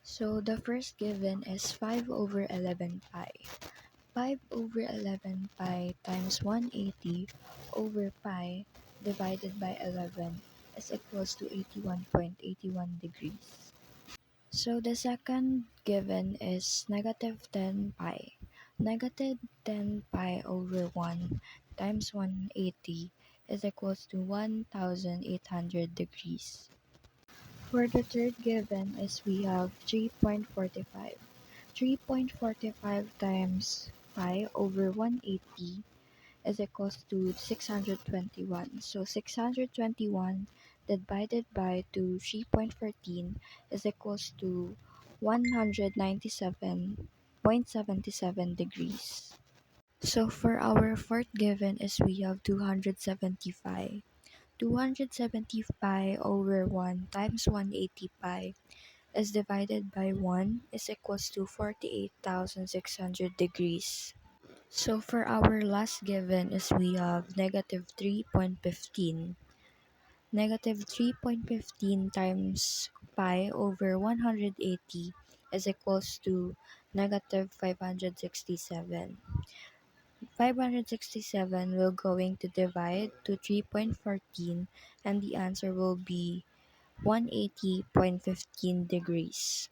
So the first given is 5 over 11 pi. 5 over 11 pi times 180 over pi divided by 11 is equals to 81.81 degrees. So the second given is negative 10 pi. Negative 10 pi over 1 times 180 is equals to 1800 degrees. For the third given is we have 3.45. 3.45 times pi over 180 is equals to 621. So 621 divided by 3.14 is equals to 197.77 degrees. So for our fourth given is we have 275. 270 pi over 1 times 180 pi is divided by 1 is equals to 48,600 degrees. So for our last given is we have negative 3.15. Negative 3.15 times pi over 180 is equals to negative 567. 567 will going to divide to 3.14 and the answer will be 180.15 degrees.